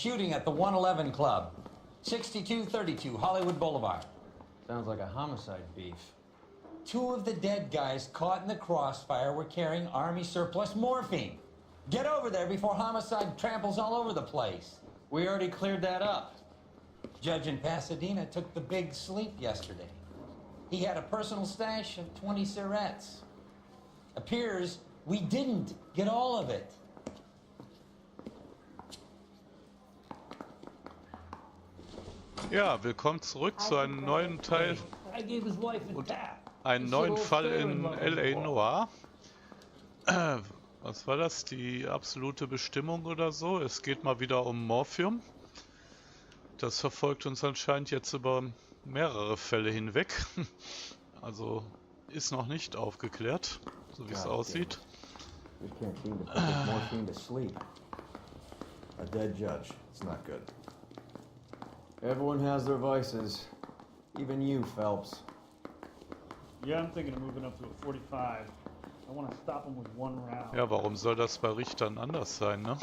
shooting at the 111 Club, 6232 Hollywood Boulevard. Sounds like a homicide beef. Two of the dead guys caught in the crossfire were carrying Army surplus morphine. Get over there before homicide tramples all over the place. We already cleared that up. Judge in Pasadena took the big sleep yesterday. He had a personal stash of 20 cigarettes. Appears we didn't get all of it. Ja, willkommen zurück zu einem neuen Teil und einen neuen Fall in L.A. Noire. Was war das? Die absolute Bestimmung oder so? Es geht mal wieder um Morphium. Das verfolgt uns anscheinend jetzt über mehrere Fälle hinweg. Also ist noch nicht aufgeklärt, so wie es aussieht. A dead judge. It's not good. Everyone has their vices. Even you, Phelps. Yeah, I'm thinking of moving up to a 45. I want to stop him with one round. Ja, warum soll das bei Richtern anders sein, ne?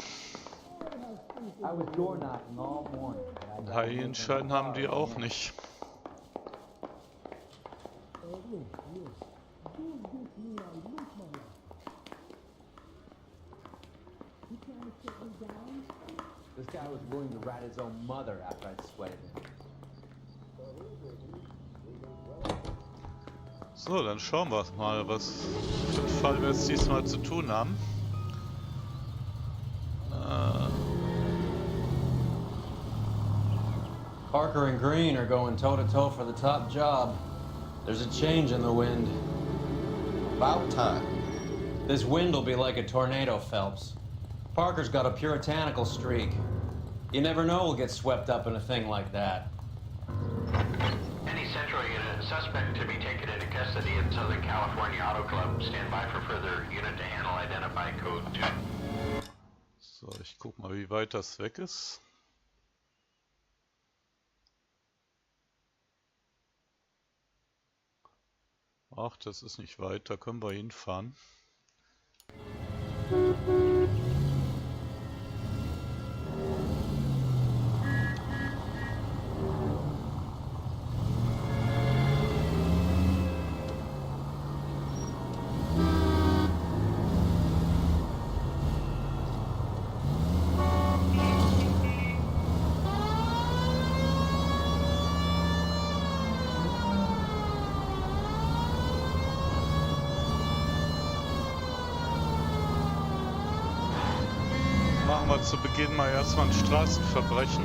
Heiligenschein haben die auch nicht. This guy was willing to rat his own mother after I'd sweated him. So, dann schauen wir mal, was für einen Fall wir es diesmal zu tun haben. Parker and Green are going toe-to-toe for the top job. There's a change in the wind. About time. This wind will be like a tornado, Phelps. Parker's got a puritanical streak. You never know we'll get swept up in a thing like that. Any Central Unit, suspect to be taken into custody in Southern California Auto Club. Stand by for further unit to handle identify code 2. So, ich guck mal, wie weit das weg ist. Ach, das ist nicht weit, da können wir hinfahren. Machen wir zu Beginn mal erstmal ein Straßenverbrechen.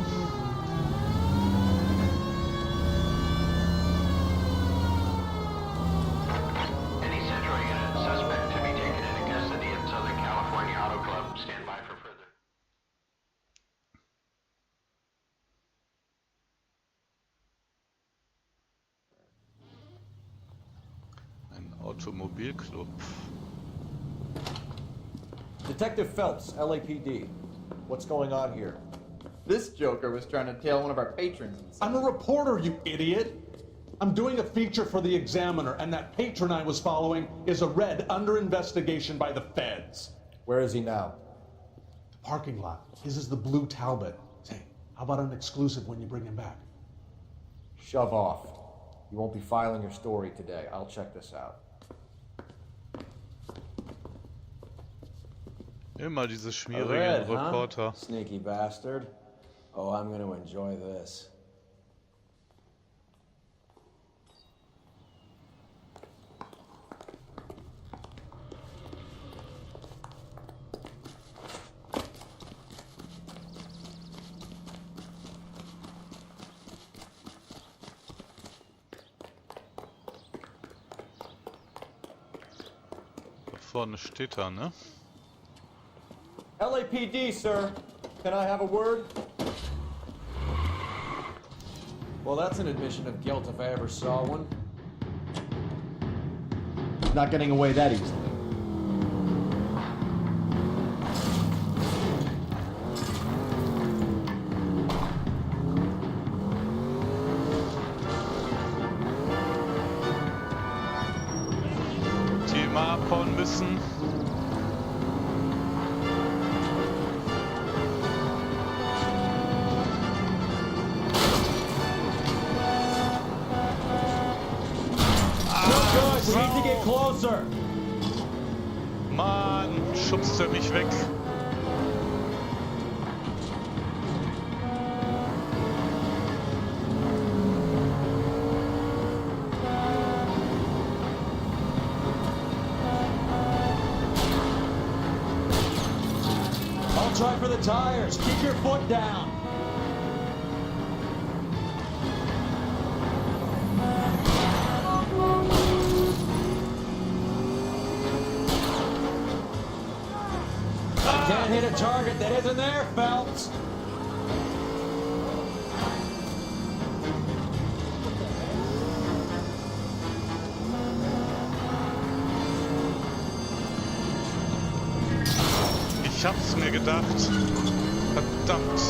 Any Central Unit, suspect to be taken into custody in Southern California Auto Club. Stand by for further. Ein Automobilclub. Detective Phelps, LAPD. What's going on here? This joker was trying to tail one of our patrons. I'm a reporter, you idiot! I'm doing a feature for the Examiner, and that patron I was following is a red under investigation by the feds. Where is he now? Parking lot. His is the blue Talbot. Say, how about an exclusive when you bring him back? Shove off. You won't be filing your story today. I'll check this out. Immer diese A schmierigen red, huh? Reporter. Sneaky bastard. Oh, I'm gonna enjoy this. Da vorne steht er, ne? LAPD, sir. Can I have a word? Well, that's an admission of guilt if I ever saw one. Not getting away that easily. Thema abhauen müssen. closer! Mann, schubst er mich weg. I'll try for the tires. Keep your foot down. Can't hit a target that isn't there, Phelps. Ich hab's mir gedacht. Verdammt.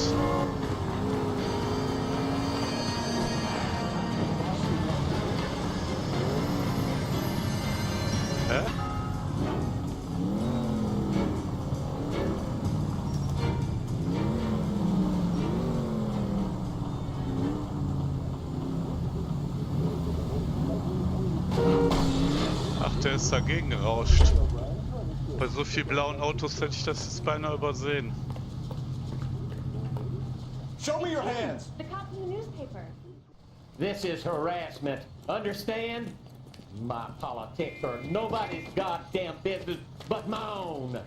Hä? Ach, der ist dagegen gerauscht. Bei so vielen blauen Autos hätte ich das jetzt beinahe übersehen. Show me your hands! The cop in the newspaper. This is harassment. Understand? My politics are nobody's goddamn business but my own.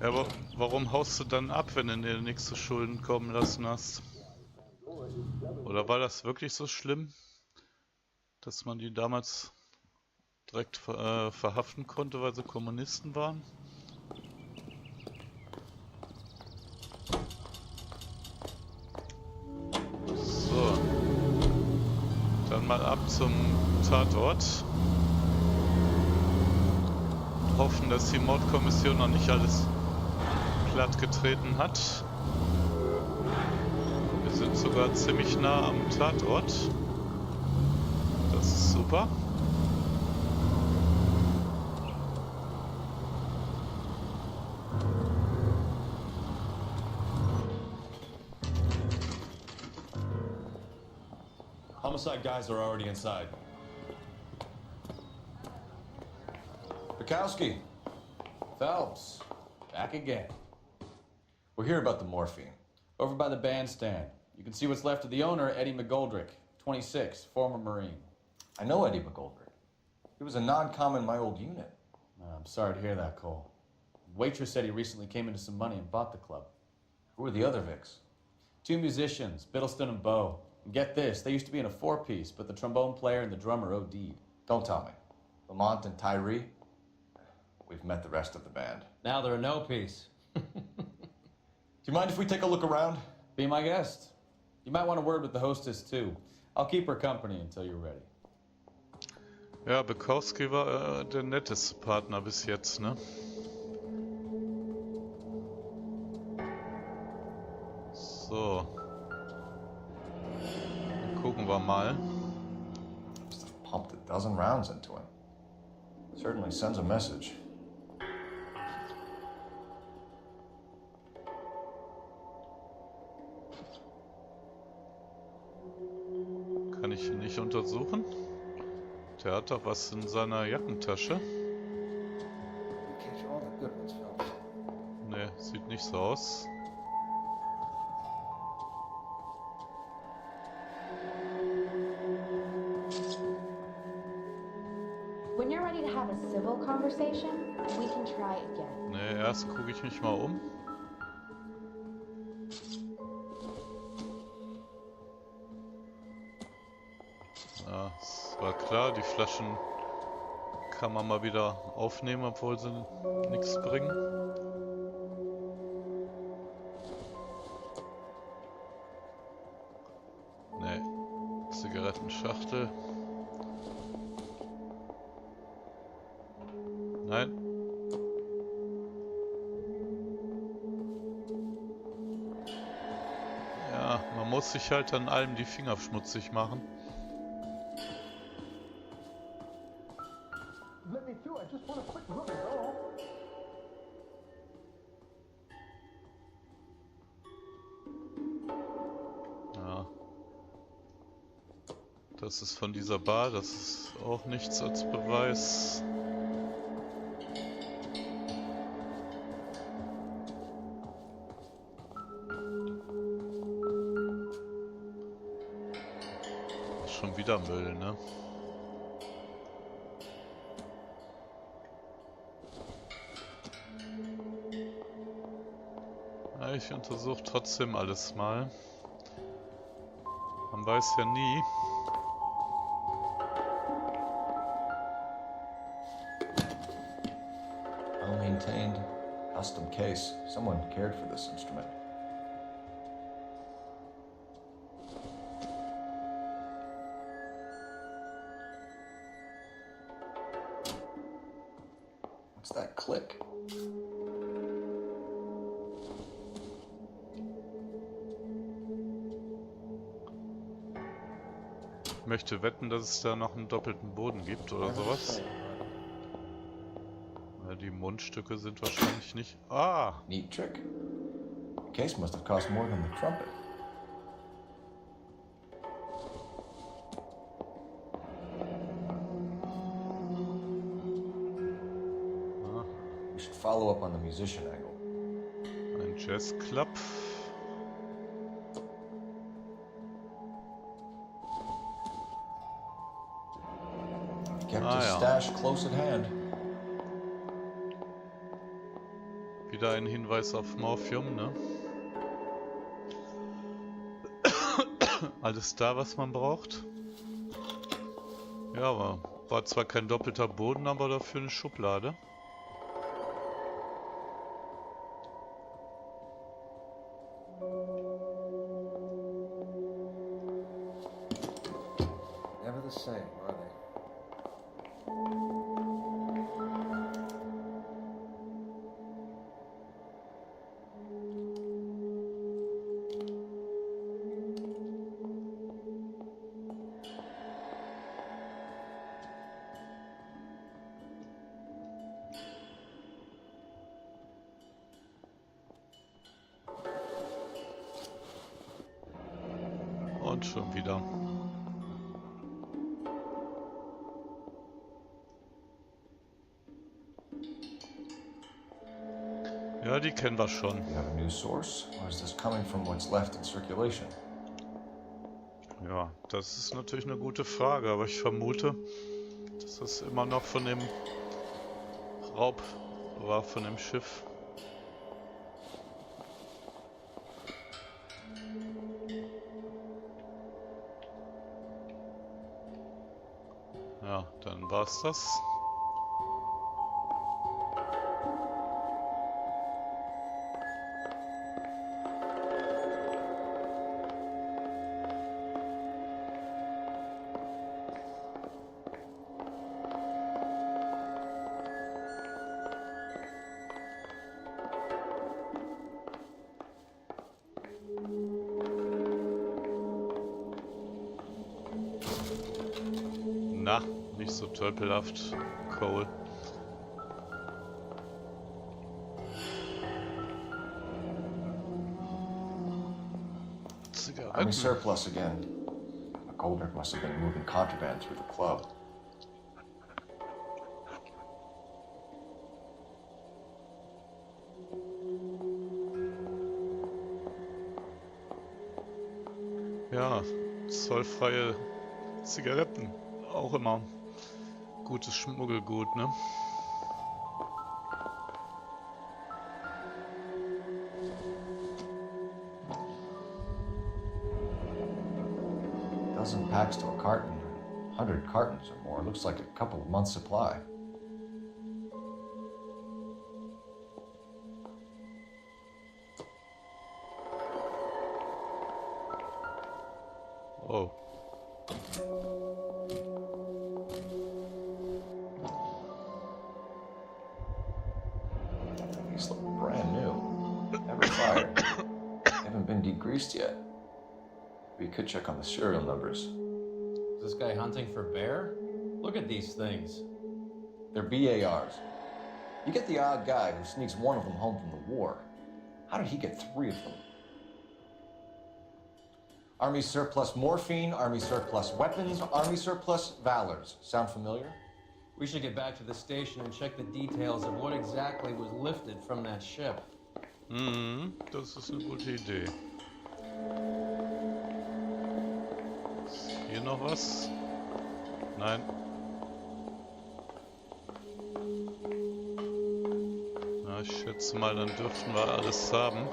Ja, aber warum haust du dann ab, wenn du dir nichts zu Schulden kommen lassen hast? Oder war das wirklich so schlimm, dass man die damals direkt verhaften konnte, weil sie Kommunisten waren? So. Dann mal ab zum Tatort. Hoffen, dass die Mordkommission noch nicht alles platt getreten hat. Wir sind sogar ziemlich nah am Tatort. Das ist super. Homicide guys are already inside. Bukowski. Phelps. Back again. We're here about the morphine. Over by the bandstand. You can see what's left of the owner, Eddie McGoldrick, 26, former Marine. I know Eddie McGoldrick. He was a non-com in my old unit. I'm sorry to hear that, Cole. Waitress said he recently came into some money and bought the club. Who are the other Vics? 2 musicians, Biddleston and Bow. And get this, they used to be in a 4-piece, but the trombone player and the drummer OD'd. Don't tell me. Lamont and Tyree? We've met the rest of the band. Now they're a no-piece. Do you mind if we take a look around? Be my guest. You might want a word with the hostess, too. I'll keep her company until you're ready. Ja, Bukowski war der netteste Partner bis jetzt, ne? So. Dann gucken wir mal. Must have pumped a dozen rounds into him. Certainly sends a message. Kann ich ihn nicht untersuchen? Der hat doch was in seiner Jackentasche. Ne, sieht nicht so aus. When you're ready to have a civil conversation, we can try again. Ne, erst gucke ich mich mal um. Ja, es war klar, die Flaschen kann man mal wieder aufnehmen, obwohl sie nichts bringen. Ne, Zigarettenschachtel. Nein. Ja, man muss sich halt an allem die Finger schmutzig machen. Das ist von dieser Bar, das ist auch nichts als Beweis. Schon wieder Müll, ne? Ja, ich untersuche trotzdem alles mal. Man weiß ja nie. Well-maintained, custom case. Someone cared for this instrument. What's that click? Ich möchte wetten, dass es da noch einen doppelten Boden gibt oder sowas. Ja, die Mundstücke sind wahrscheinlich nicht... Ah! Neat trick. The case must have cost more than the trumpet. Ah. We should follow up on the musician angle. Ein Jazzclub. Kept his stash close at hand. Wieder ein Hinweis auf Morphium, ne? Alles da, was man braucht. Ja, aber war zwar kein doppelter Boden, aber dafür eine Schublade. Never the same, are they? Und schon wieder. Ja, die kennen wir schon. Do you have a new source, or is this coming from what's left in circulation? Ja, das ist natürlich eine gute Frage, aber ich vermute, dass das immer noch von dem Raub war, von dem Schiff. Ja, dann war's das. Na, nicht so tölpelhaft, Cole. Army surplus again. McGoldrick must have been moving contraband through the club. Ja, zollfreie Zigaretten. Auch immer gutes Schmuggelgut, ne? Dozen packs to a carton, 100 cartons or more. Looks like a couple of months' supply. Oh. These look brand new. Never fired. Haven't been degreased yet. We could check on the serial numbers. Is this guy hunting for bear? Look at these things. They're BARs. You get the odd guy who sneaks one of them home from the war. How did he get 3 of them? Army surplus morphine, Army surplus weapons, Army surplus valors. Sound familiar? We should get back to the station and check the details of what exactly was lifted from that ship. Das ist eine gute Idee. Ist hier noch was? Nein. Na, ich schätze mal, dann dürften wir alles haben.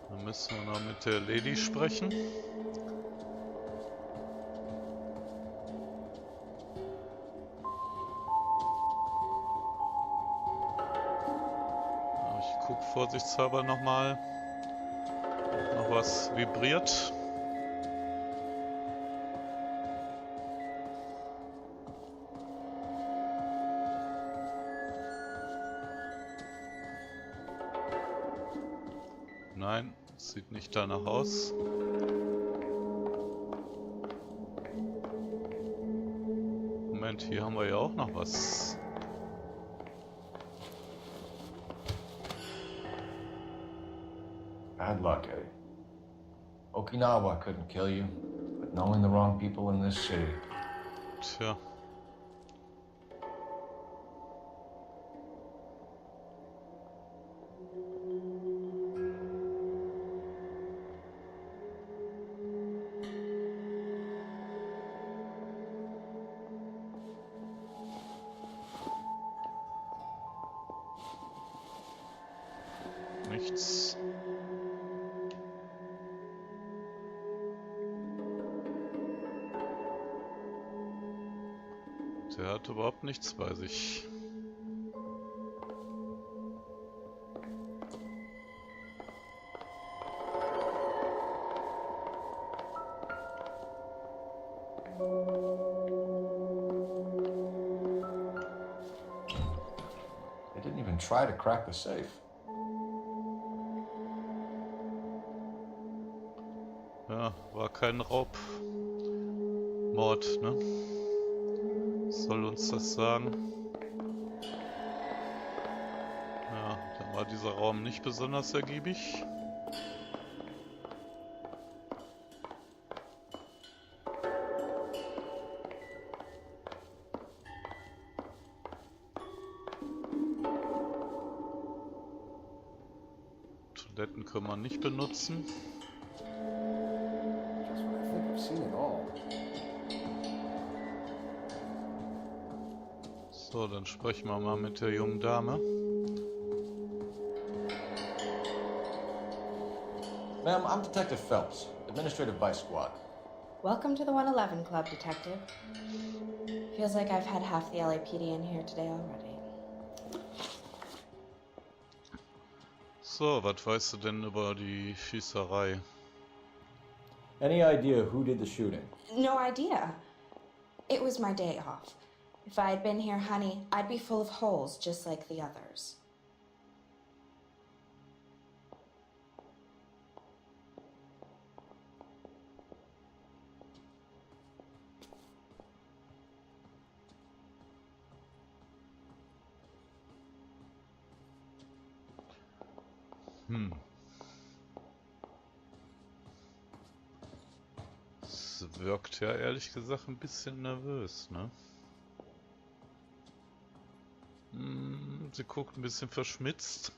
Dann müssen wir noch mit der Lady sprechen. Ich gucke vorsichtshalber nochmal. Noch was vibriert. Nein, sieht nicht danach aus. Moment, hier haben wir ja auch noch was. Bad luck, Eddie. Okinawa couldn't kill you, but knowing the wrong people in this city. Tja. Nichts. Der hat überhaupt nichts bei sich. They didn't even try to crack the safe. Ja, war kein Raubmord, ne? Soll uns das sagen? Ja, dann war dieser Raum nicht besonders ergiebig. Toiletten können wir nicht benutzen. So, dann sprechen wir mal mit der jungen Dame. Ma'am, I'm Detective Phelps, Administrative Vice Squad. Welcome to the 111 Club, Detective. Feels like I've had half the LAPD in here today already. So, was weißt du denn über die Schießerei? Any idea who did the shooting? No idea. It was my day off. If I had been here, honey, I'd be full of holes just like the others. Es wirkt ja ehrlich gesagt ein bisschen nervös, ne? Sie guckt ein bisschen verschmitzt.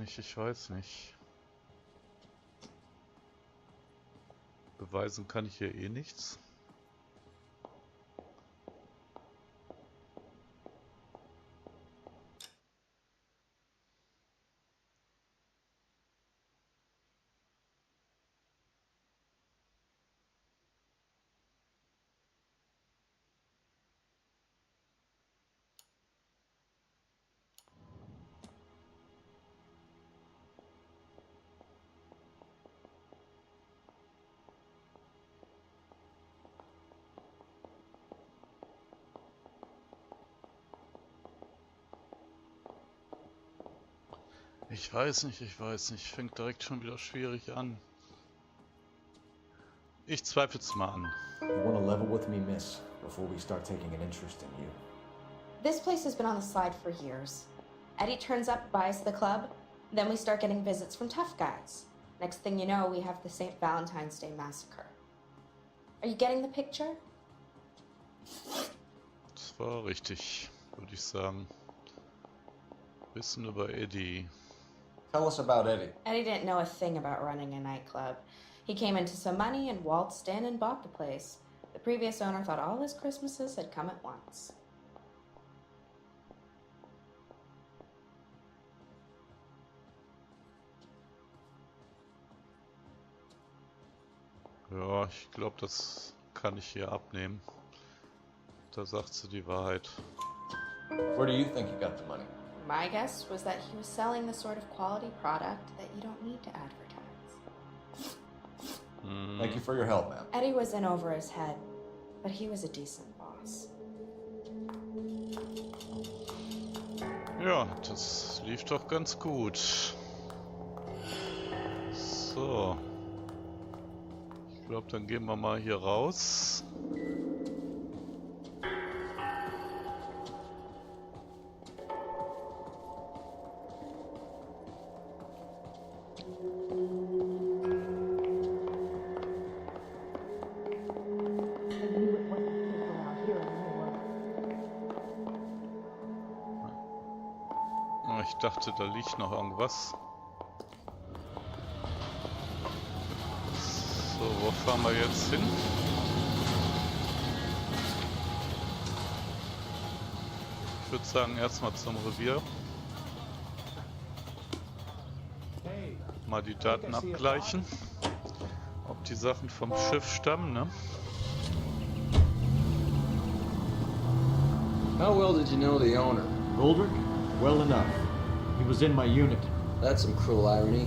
Ich weiß nicht. Beweisen kann ich hier eh nichts. Ich weiß nicht. Fängt direkt schon wieder schwierig an. Ich zweifel's mal an. You want to level with me, miss, before we start taking an interest in you? This place has been on the slide for years. Eddie turns up, buys the club, then we start getting visits from tough guys. Next thing you know, we have the St. Valentine's Day massacre. Are you getting the picture? Das war richtig, würde ich sagen. Wissen über Eddie. Tell us about Eddie. Eddie didn't know a thing about running a nightclub. He came into some money and waltzed in and bought the place. The previous owner thought all his Christmases had come at once. Ja, ich glaube, das kann ich hier abnehmen. Da sagt sie die Wahrheit. Where do you think you got the money? My guess was that he was selling the sort of quality product that you don't need to advertise. Thank you for your help, ma'am. Eddie was in over his head, but he was a decent boss. Ja, das lief doch ganz gut. So. Ich glaube, dann gehen wir mal hier raus. Ich dachte, da liegt noch irgendwas. So, wo fahren wir jetzt hin? Ich würde sagen, erstmal zum Revier. Mal die Daten abgleichen. Ob die Sachen vom Schiff stammen, ne? How well did you know the owner? Goldrick? Well enough. He was in my unit. That's some cruel irony.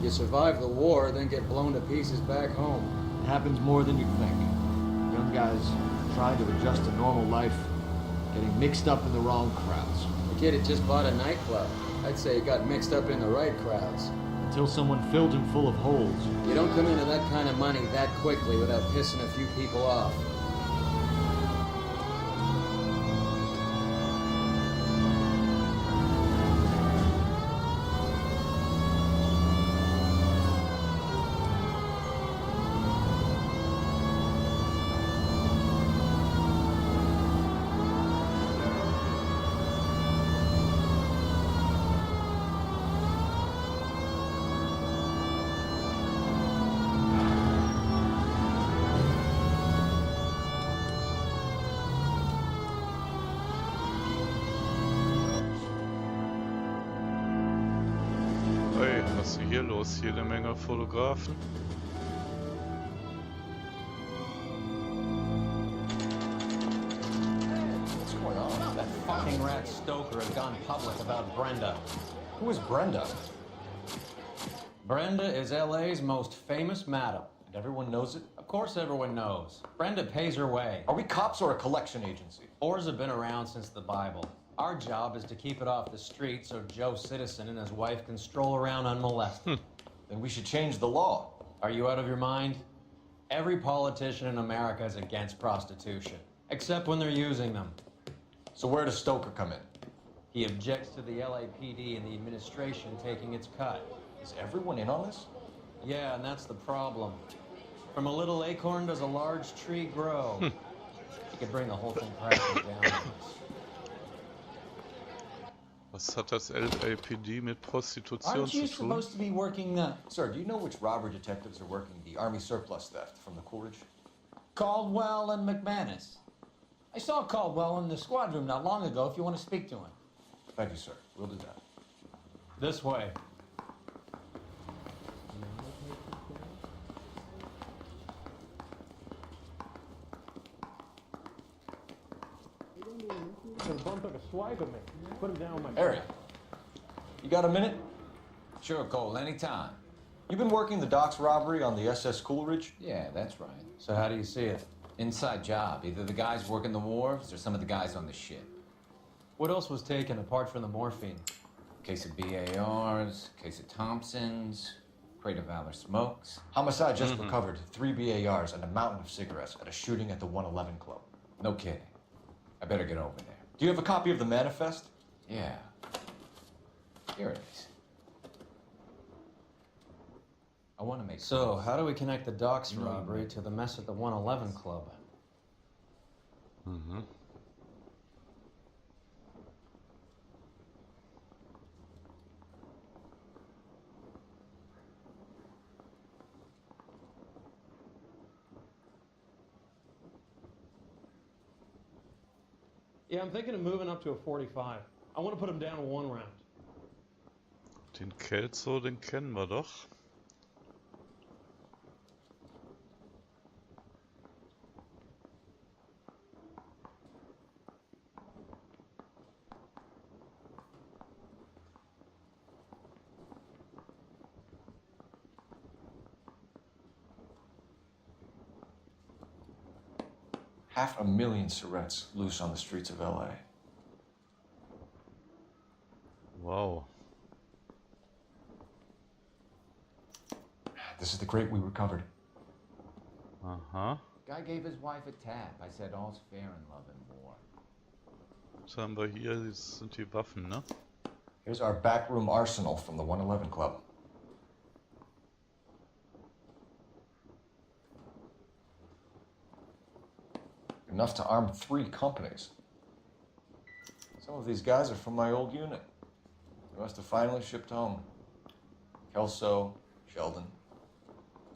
You survive the war, then get blown to pieces back home. It happens more than you think. Young guys trying to adjust to normal life, getting mixed up in the wrong crowds. The kid had just bought a nightclub. I'd say he got mixed up in the right crowds. Until someone filled him full of holes. You don't come into that kind of money that quickly without pissing a few people off. Was ist hier los? Jede Menge Fotografen. What's going on? That fucking rat Stoker has gone public about Brenda. Who is Brenda? Brenda is LA's most famous madam. And everyone knows it? Of course everyone knows. Brenda pays her way. Are we cops or a collection agency? Whores have been around since the Bible. Our job is to keep it off the street so Joe Citizen and his wife can stroll around unmolested. Then we should change the law. Are you out of your mind? Every politician in America is against prostitution, except when they're using them. So where does Stoker come in? He objects to the LAPD and the administration taking its cut. Is everyone in on this? Yeah, and that's the problem. From a little acorn does a large tree grow. You could bring the whole thing crashing down. Was hat das LAPD mit Prostitution Aren't you zu tun? supposed to be working the... Sir, do you know which robber detectives are working the Army surplus theft from the Coolidge? Caldwell and McManus? I saw Caldwell in the squad room not long ago if you want to speak to him. Thank you, sir. We'll do that. This way. Bum took a swipe at me. Put him down with my Harry, you got a minute? Sure, Cole, anytime. You've been working the docks robbery on the SS Coolidge? Yeah, that's right. So how do you see it? Inside job. Either the guys working the wharves or some of the guys on the ship. What else was taken apart from the morphine? Case of BARs, case of Thompsons, crate of Valor smokes. Homicide just recovered 3 BARs and a mountain of cigarettes at a shooting at the 111 Club. No kidding. I better get over there. Do you have a copy of the manifest? Yeah. Here it is. I want to make... So, how do we connect the docks robbery to the mess at the 111 Club? Mhm. Yeah, I'm thinking of moving up to a 45. I want to put him down in 1 round. Den Kelso, den kennen wir doch. Half a million Surrettes loose on the streets of LA. Wow. This is the crate we recovered. Aha. Guy gave his wife a tap. I said all's fair in love and war. Was haben wir hier? Das sind die Waffen, ne? Here's our backroom arsenal from the 111 Club. Enough to arm 3 companies. Some of these guys are from my old unit. They must have finally shipped home. Kelso, Sheldon,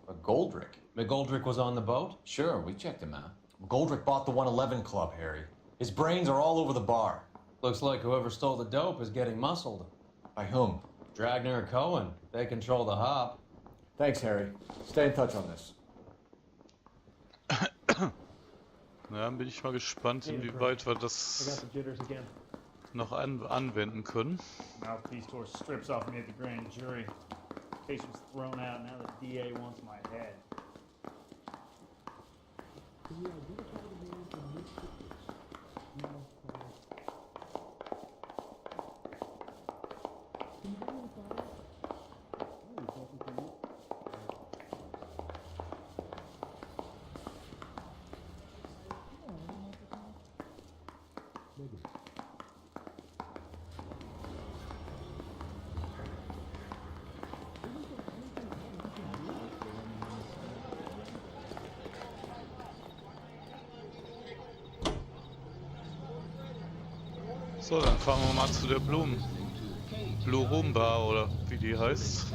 McGoldrick. McGoldrick was on the boat? Sure, we checked him out. McGoldrick bought the 111 Club, Harry. His brains are all over the bar. Looks like whoever stole the dope is getting muscled. By whom? Dragner or Cohen. They control the hop. Thanks, Harry. Stay in touch on this. Na, dann bin ich mal gespannt, inwieweit wir das noch anwenden können. Mouthpiece tore strips off me at the grand jury. Case was thrown out. Now the DA wants my head. So, dann fahren wir mal zu der Blue Room Bar oder wie die heißt.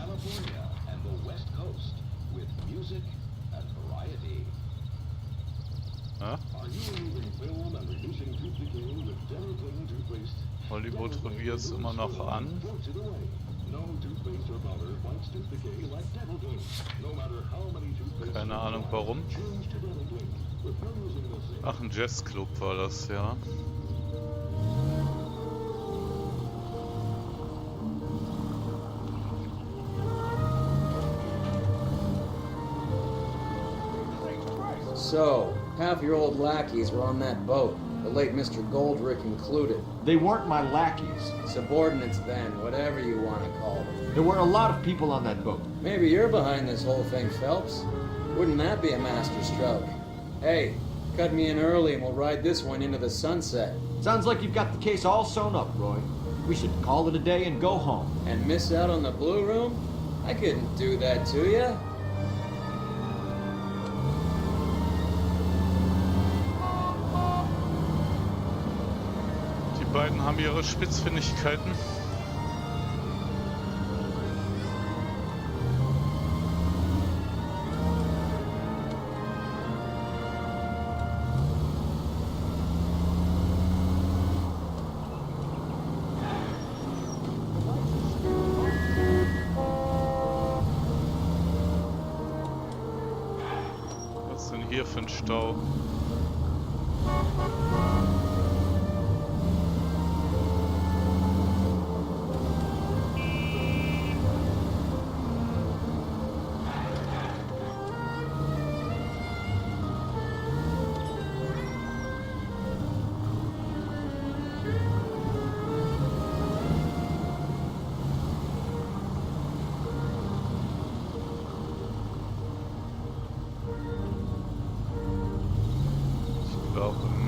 Ja? Hollywood Revier ist immer noch an. Keine Ahnung warum. Ach, ein Jazzclub war das, ja. So, half your old lackeys were on that boat, the late Mr. Goldrick included. They weren't my lackeys. Subordinates then, whatever you want to call them. There were a lot of people on that boat. Maybe you're behind this whole thing, Phelps. Wouldn't that be a masterstroke? Hey, cut me in early and we'll ride this one into the sunset. Sounds like you've got the case all sewn up, Roy. We should call it a day and go home. And miss out on the Blue Room? I couldn't do that to you. Die beiden haben ihre Spitzfindigkeiten. Was ist denn hier für ein Stau?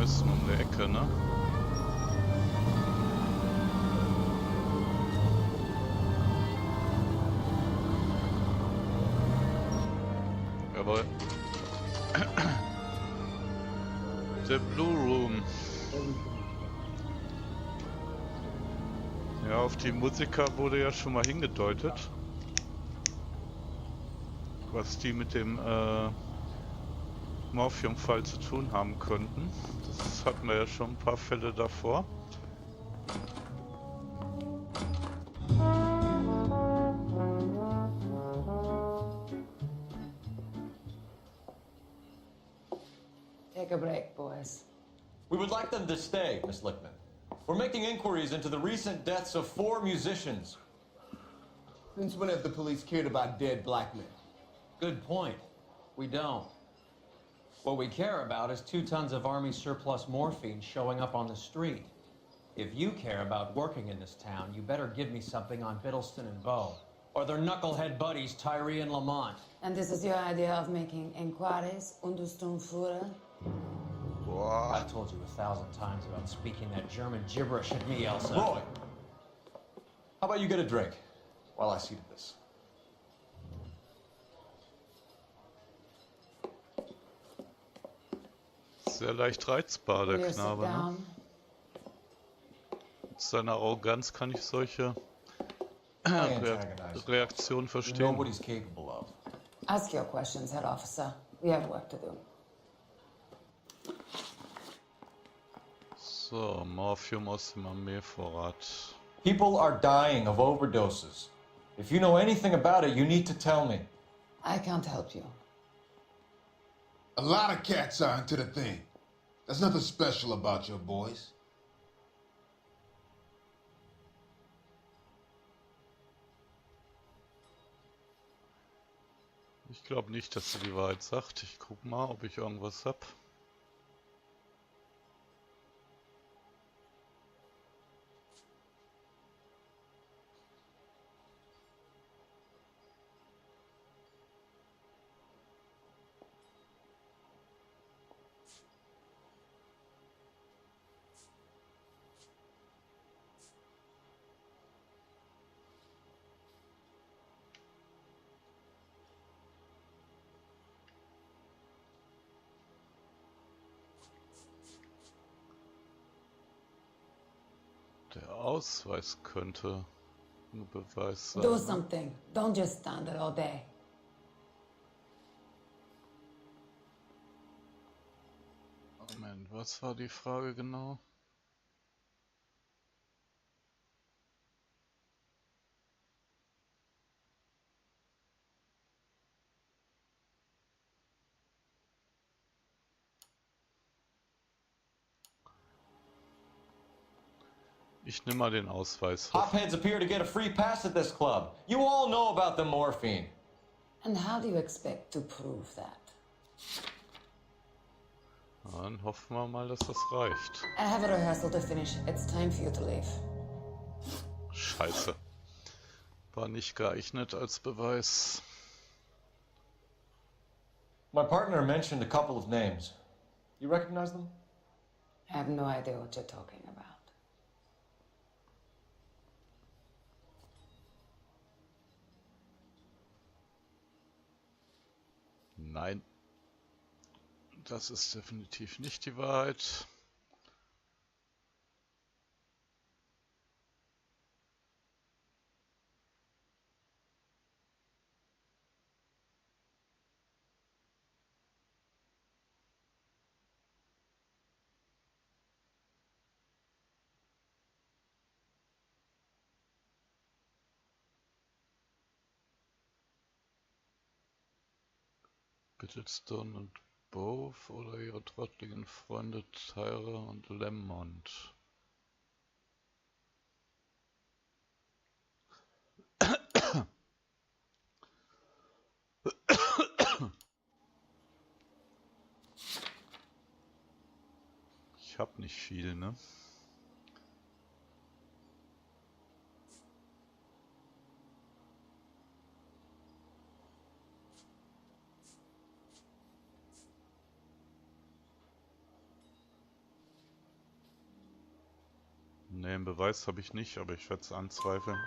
müssen um die Ecke, ne? Jawohl. The Blue Room. Ja, auf die Musiker wurde ja schon mal hingedeutet. Was die mit dem Morphium-Fall zu tun haben könnten. Das hatten wir ja schon ein paar Fälle davor. Take a break, boys. We would like them to stay, Miss Lickman. We're making inquiries into the recent deaths of 4 musicians. Since when have the police cared about dead black men? Good point. We don't. What we care about is 2 tons of Army surplus morphine showing up on the street. If you care about working in this town, you better give me something on Biddleston and Bow, or their knucklehead buddies Tyree and Lamont. And this is your idea of making inquiries, Untersturmführer? I've told you 1,000 times about speaking that German gibberish at me, Elsa. Roy, how about you get a drink while I see to this? Sehr leicht reizbar, der Knabe, ne? Mit seiner Arroganz kann ich solche Reaktionen verstehen. Nobody's capable of. Ask your questions, Head Officer. We have work to do. So, Morphium aus dem Armeevorrat. People are dying of overdoses. If you know anything about it, you need to tell me. I can't help you. A lot of cats are into the thing. There's nothing special about your boys. Ich glaube nicht, dass sie die Wahrheit sagt. Ich guck mal, ob ich irgendwas hab. Der Ausweis könnte ein Beweis sein. Do something. Don't just stand there all day. Moment, was war die Frage genau? Ich nehme mal den Ausweis. Hopheads appear to get a free pass at this club. You all know about the morphine. And how do you expect to prove that? Dann hoffen wir mal, dass das reicht. I have a rehearsal to finish. It's time for you to leave. Scheiße. War nicht geeignet als Beweis. My partner mentioned a couple of names. You recognize them? I have no idea what you're talking about. Nein. Das ist definitiv nicht die Wahrheit. Biddleston und Bove oder ihre trottligen Freunde Tyre und Lamont. Ich hab nicht viel, ne? Ne, einen Beweis habe ich nicht, aber ich werde es anzweifeln.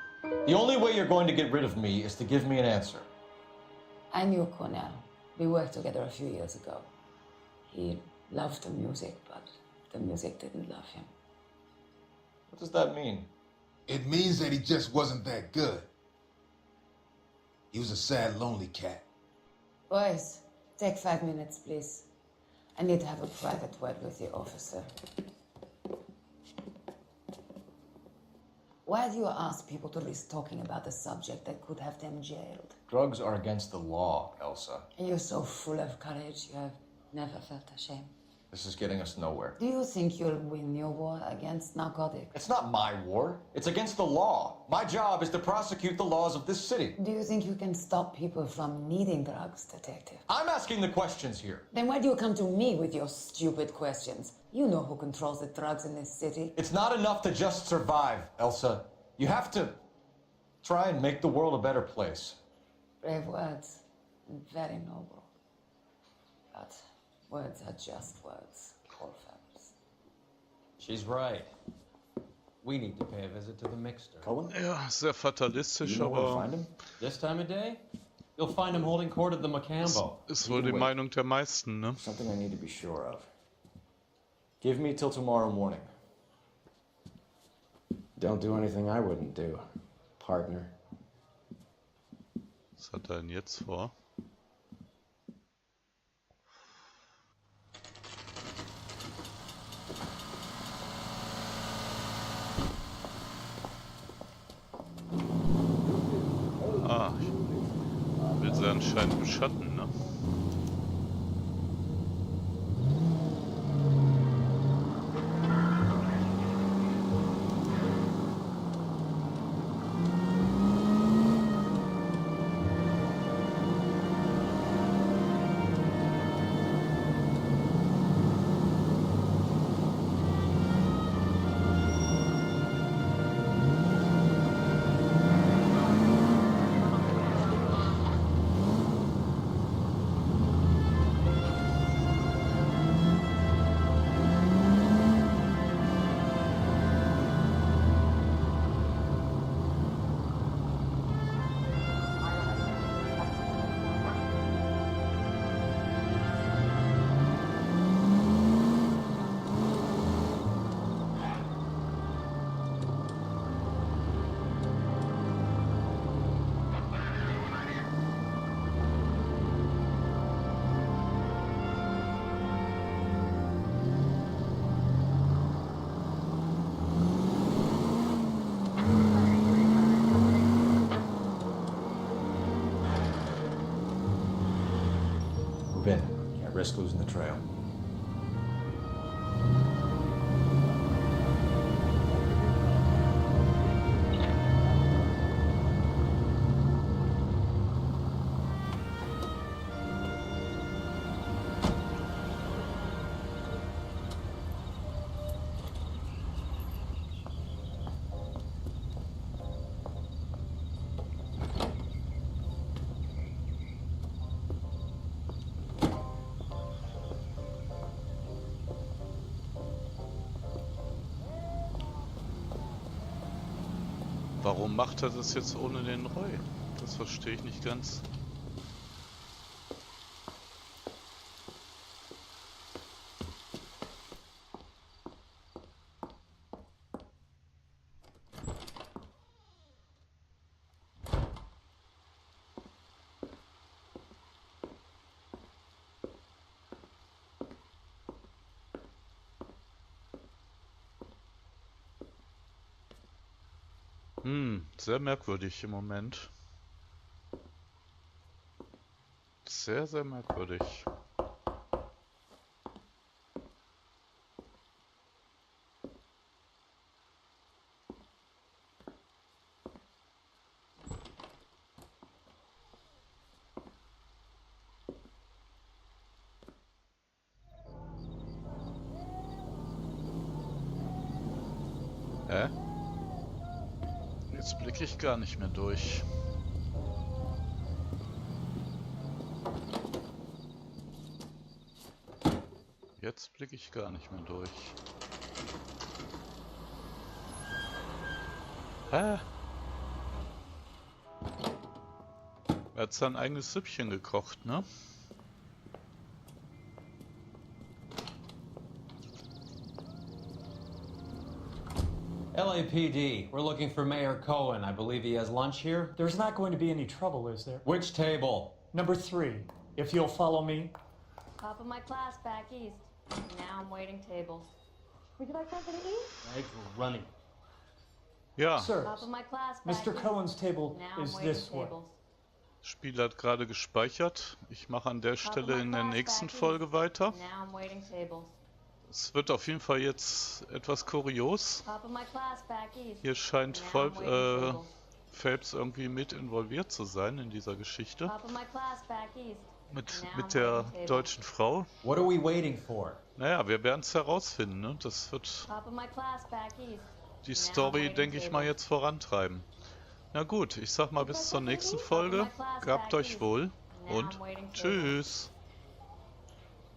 The only way you're going to get rid of me is to give me an answer. I knew Cornell. We worked together a few years ago. He loved the music, but the music didn't love him. What does that mean? It means that he just wasn't that good. He was a sad, lonely cat. Boys, take 5 minutes, please. I need to have a private word with the officer. Why do you ask people to risk talking about a subject that could have them jailed? Drugs are against the law, Elsa. And you're so full of courage, you have never felt ashamed. This is getting us nowhere. Do you think you'll win your war against narcotics? It's not my war. It's against the law. My job is to prosecute the laws of this city. Do you think you can stop people from needing drugs, detective? I'm asking the questions here. Then why do you come to me with your stupid questions? You know who controls the drugs in this city. It's not enough to just survive, Elsa. You have to try and make the world a better place. Brave words, and very noble. But words are just words, Cole Phelps. She's right. We need to pay a visit to the mixer. Cohen? Ja, sehr fatalistisch, You know where to aber find him? This time of day, you'll find him holding court at the Macambo. ist wohl die Meinung der meisten, ne? Something I need to be sure of. Give me till tomorrow morning. Don't do anything I wouldn't do, partner. Was hat er denn jetzt vor? Ah, will sie anscheinend beschatten, ne? Can't risk losing the trail. Warum macht er das jetzt ohne den Roy? Das verstehe ich nicht ganz. Sehr merkwürdig im Moment. Sehr, sehr merkwürdig. Hä? Jetzt blicke ich gar nicht mehr durch. Jetzt blicke ich gar nicht mehr durch. Hä? Er hat sein eigenes Süppchen gekocht, ne? LAPD, we're looking for Mayor Cohen. I believe he has lunch here. There's not going to be any trouble, is there? Which table? Number 3, if you'll follow me. Top of my class back east. Now I'm waiting tables. Would you like something to eat? Eggs were running. Ja. Sir, Top of my class back Mr. east. Cohen's table Now is I'm waiting this way. tables. Spiel hat gerade gespeichert. Ich mache an der Stelle in der nächsten Folge weiter. Now I'm waiting tables. Es wird auf jeden Fall jetzt etwas kurios. Top of my class back east. Hier scheint Now I'm waiting tables. Phelps irgendwie mit involviert zu sein in dieser Geschichte. Top of my class back east. Mit der deutschen Frau. What are we waiting for? Naja, wir werden es herausfinden, ne? Das wird Top of my class back east. die Story, denke ich mal, jetzt vorantreiben. Na gut, ich sag mal bis zur nächsten Folge. Gehabt euch wohl und tschüss.